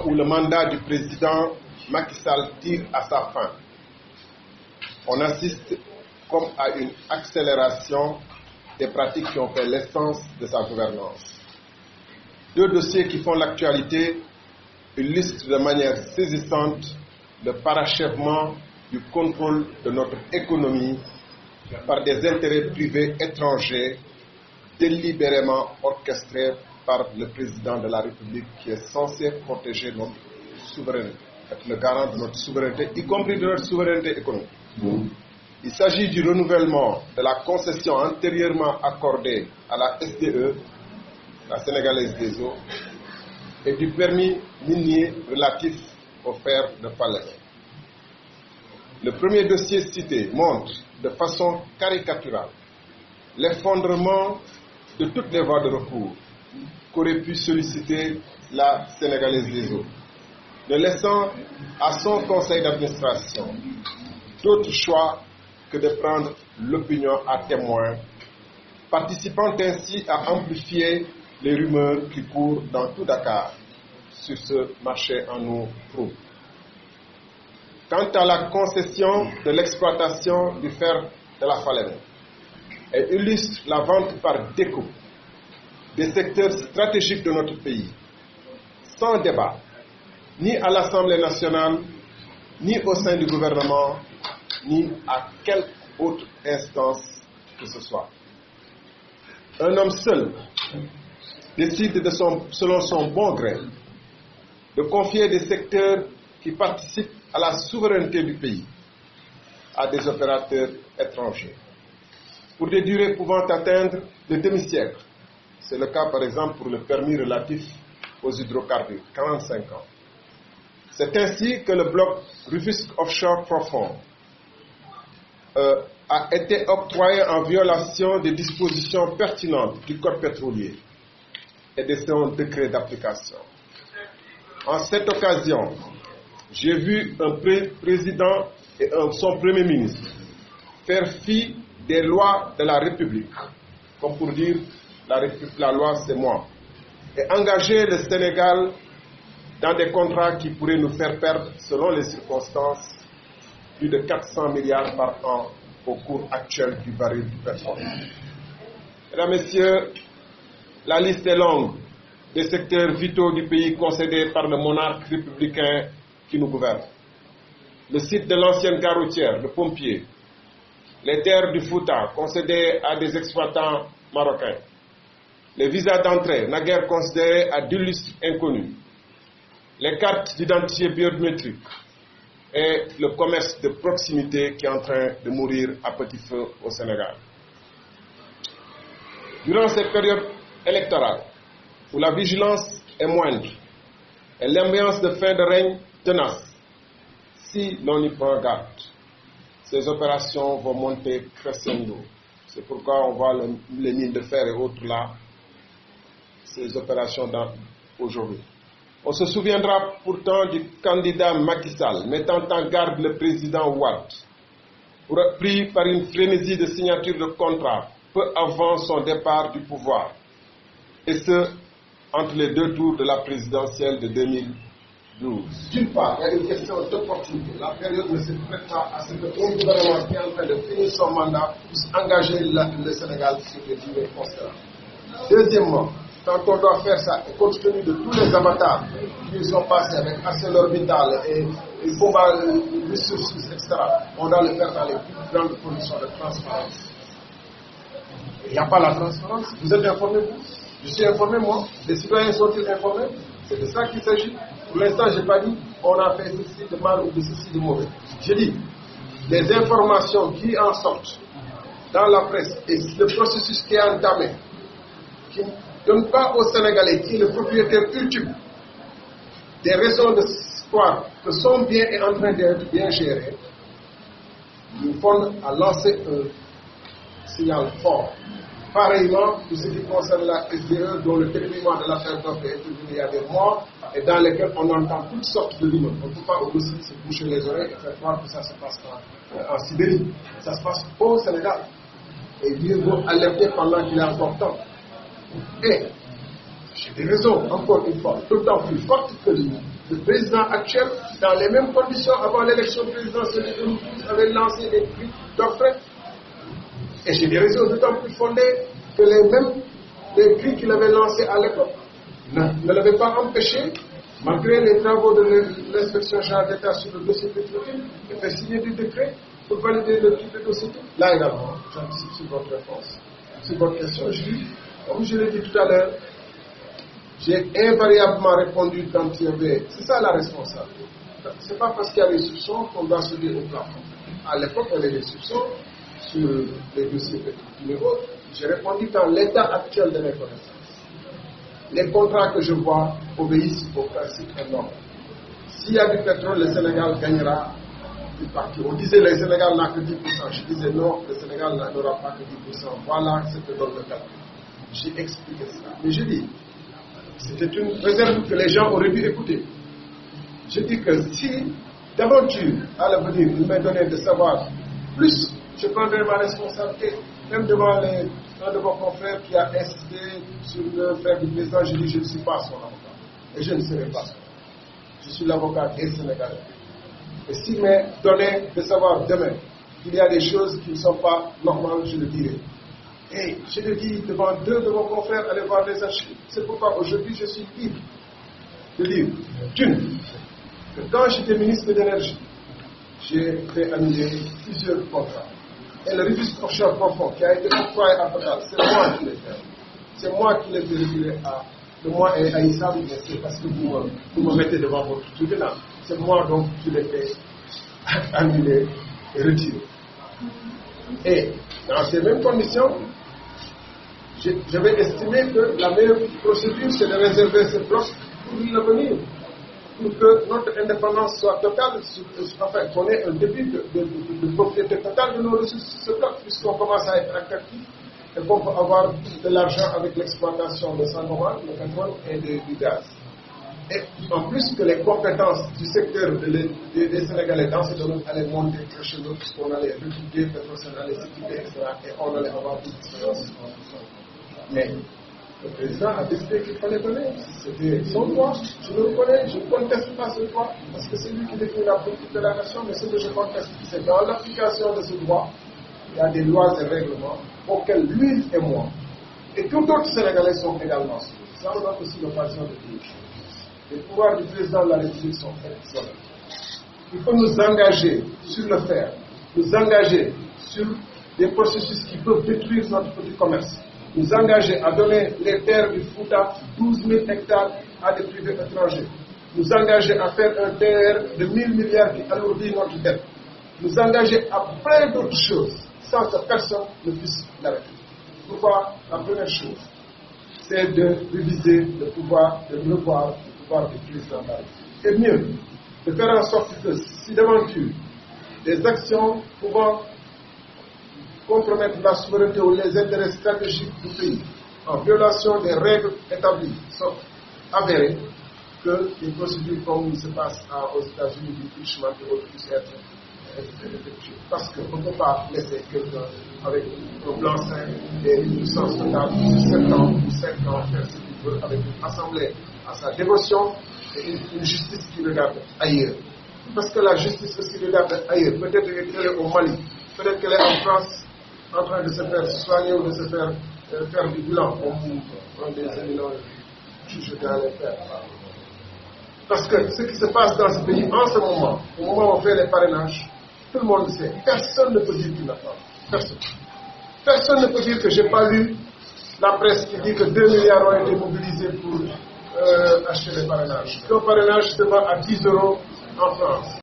où le mandat du président Macky Sall tire à sa fin, on assiste comme à une accélération des pratiques qui ont fait l'essence de sa gouvernance. Deux dossiers qui font l'actualité illustrent de manière saisissante le parachèvement du contrôle de notre économie par des intérêts privés étrangers délibérément orchestrés par le président de la République qui est censé protéger notre souveraineté, être le garant de notre souveraineté, y compris de notre souveraineté économique. Il s'agit du renouvellement de la concession antérieurement accordée à la SDE, la Sénégalaise des Eaux, et du permis minier relatif au fer de Falémé. Le premier dossier cité montre de façon caricaturale l'effondrement de toutes les voies de recours qu'aurait pu solliciter la Sénégalaise des Eaux, ne laissant à son conseil d'administration d'autre choix que de prendre l'opinion à témoin, participant ainsi à amplifier les rumeurs qui courent dans tout Dakar sur ce marché en eau trouble. Quant à la concession de l'exploitation du fer de la Falémé, elle illustre la vente par découpe des secteurs stratégiques de notre pays, sans débat, ni à l'Assemblée nationale, ni au sein du gouvernement, ni à quelque autre instance que ce soit. Un homme seul décide selon son bon gré de confier des secteurs qui participent à la souveraineté du pays à des opérateurs étrangers pour des durées pouvant atteindre le demi-siècle. C'est le cas par exemple pour le permis relatif aux hydrocarbures, 45 ans. C'est ainsi que le bloc Rufisque Offshore Profond a été octroyé en violation des dispositions pertinentes du Code pétrolier et de son décret d'application. En cette occasion, j'ai vu un président et son premier ministre faire fi des lois de la République, comme pour dire la loi c'est moi, et engager le Sénégal dans des contrats qui pourraient nous faire perdre, selon les circonstances, plus de 400 milliards par an au cours actuel du baril du pétrole. Mesdames, Messieurs, la liste est longue des secteurs vitaux du pays concédés par le monarque républicain qui nous gouverne. Le site de l'ancienne gare routière, le Pompier, les terres du Fouta concédées à des exploitants marocains, les visas d'entrée naguère considérés à d'illustres inconnus, les cartes d'identité biométrique et le commerce de proximité qui est en train de mourir à petit feu au Sénégal. Durant cette période électorale, où la vigilance est moindre et l'ambiance de fin de règne tenace, si l'on y prend garde, ces opérations vont monter crescendo. C'est pourquoi on voit les mines de fer et autres là, ces opérations aujourd'hui. On se souviendra pourtant du candidat Macky Sall mettant en garde le président Wade, pris par une frénésie de signature de contrat peu avant son départ du pouvoir, et ce, entre les deux tours de la présidentielle de 2012. D'une part, il y a une question d'opportunité. La période ne se prête pas à ce que un gouvernement qui est en train de finir son mandat puisse engager le Sénégal sur des durées considérables. Deuxièmement, quand on doit faire ça, et compte tenu de tous les avatars qui sont passés avec ArcelorMittal et Bomba Resources, etc., on doit le faire dans les plus grandes conditions de transparence. Il n'y a pas la transparence. Vous êtes informés, vous? Je suis informé, moi. Les citoyens sont-ils informés? C'est de ça qu'il s'agit. Pour l'instant, je n'ai pas dit on a fait ceci de mal ou de ceci de mauvais. J'ai dit les informations qui en sortent dans la presse et le processus qui est entamé, qui ne donne pas au Sénégalais, qui est le propriétaire ultime, des raisons de croire que son bien est en train d'être bien géré, nous font à lancer un signal fort. Pareillement, pour ce qui concerne la SDE, dont le déploiement de l'affaire d'offres est intervenu il y a des mois, et dans lesquels on entend toutes sortes de rumeurs. On ne peut pas aussi se boucher les oreilles et faire croire que ça se passe en Sibérie. Ça se passe au Sénégal. Et mieux vaut alerter pendant qu'il est encore temps. Et j'ai des raisons, encore une fois, d'autant plus fortes que lui, Le président actuel, dans les mêmes conditions avant l'élection présidentielle de 2012, avait lancé des cris d'orfraie. Et j'ai des raisons d'autant plus fondées que les cris qu'il avait lancés à l'époque ne l'avaient pas empêché, malgré les travaux de l'inspection générale d'État sur le dossier pétrolier, de faire signer des décrets pour valider le type de dossier. Là également, j'anticipe sur votre réponse. Sur votre question, comme je l'ai dit tout à l'heure, j'ai invariablement répondu quand il y avait. C'est ça la responsabilité. Ce n'est pas parce qu'il y a des soupçons qu'on doit se dire au plafond. À l'époque, il y avait des soupçons sur les dossiers pétroliers. J'ai répondu dans l'état actuel de mes connaissances. Les contrats que je vois obéissent aux principes et normes. S'il y a du pétrole, le Sénégal gagnera du parti. On disait le Sénégal n'a que 10%. Je disais non, le Sénégal n'aura pas que 10%. Voilà ce que donne le calcul. J'ai expliqué ça. Mais je dis, c'était une réserve que les gens auraient dû écouter. Je dis que si, d'aventure, à l'avenir, il m'est donné de savoir plus, je prendrai ma responsabilité, même devant un de vos confrères qui a insisté sur le frère du président. Je dis, je ne suis pas son avocat. Et je ne serai pas son avocat. Je suis l'avocat des Sénégalais. Et s'il m'est donné de savoir demain qu'il y a des choses qui ne sont pas normales, je le dirai. Et je le dis devant deux de vos confrères, allez voir les archives. C'est pourquoi aujourd'hui je suis libre de dire, d'une, que quand j'étais ministre de l'énergie, j'ai fait annuler plusieurs contrats. Et le registre offshore profond qui a été octroyé à Total, c'est moi qui l'ai fait. C'est moi qui l'ai fait retirer de moi et à Issa, mais c'est parce que vous me mettez devant votre tribunal. C'est moi donc qui l'ai fait annuler et retirer. Et dans ces mêmes conditions, j'avais estimé que la meilleure procédure, c'est de réserver ce bloc pour l'avenir, pour que notre indépendance soit totale, enfin qu'on ait un début de propriété totale de nos ressources sur ce bloc, puisqu'on commence à être attractif et qu'on peut avoir de l'argent avec l'exploitation de Sangomar, le pétrole et du gaz. Et en plus que les compétences du secteur des Sénégalais dans ce domaine allaient monter très chez nous, puisqu'on allait recruter, Petrosen allait s'équiper, etc. Et on allait avoir toute l'expérience. Mais le président a décidé qu'il fallait donner. C'était son droit. Je le reconnais, je ne conteste pas ce droit, parce que c'est lui qui définit la politique de la nation, mais ce que je conteste, c'est dans l'application de ce droit, il y a des lois et règlements auxquels lui et moi, et tout autres Sénégalais sont également soumis. Ça, on a aussi l'occasion de dire. Les pouvoirs du président de la République sont exceptionnels. Il faut nous engager sur le faire, nous engager sur des processus qui peuvent détruire notre petit commerce, nous engager à donner les terres du Fouta, 12 000 hectares, à des privés étrangers, nous engager à faire un TR de 1 000 milliards qui alourdit notre dette, nous engager à plein d'autres choses sans que personne ne puisse l'arrêter. Pourquoi? La première chose, c'est de réviser le pouvoir, de revoir le pouvoir du président de la République. Et mieux, de faire en sorte que, si d'aventure, des actions pouvant compromettre la souveraineté ou les intérêts stratégiques du pays, en violation des règles établies, sont avérées, que des procédures comme il se passe aux États-Unis du impeachment et autres puissent être effectuées. Parce qu'on ne peut pas laisser quelqu'un avec un blanc-seing et une puissance totale de 7 ans ou 5 ans faire ce qu'il veut avec une assemblée à sa dévotion et une justice qui regarde ailleurs. Parce que la justice aussi regarde ailleurs. Peut-être qu'elle est au Mali, peut-être qu'elle est en France en train de se faire soigner ou de se faire du bilan, comme des éminents juges allaient faire. Parce que ce qui se passe dans ce pays en ce moment, au moment où on fait les parrainages, tout le monde le sait. Personne ne peut dire qu'il n'a pas. Personne. Personne ne peut dire que je n'ai pas lu la presse qui dit que 2 milliards ont été mobilisés pour acheter les parrainages. Le parrainage se vend à 10 € en France.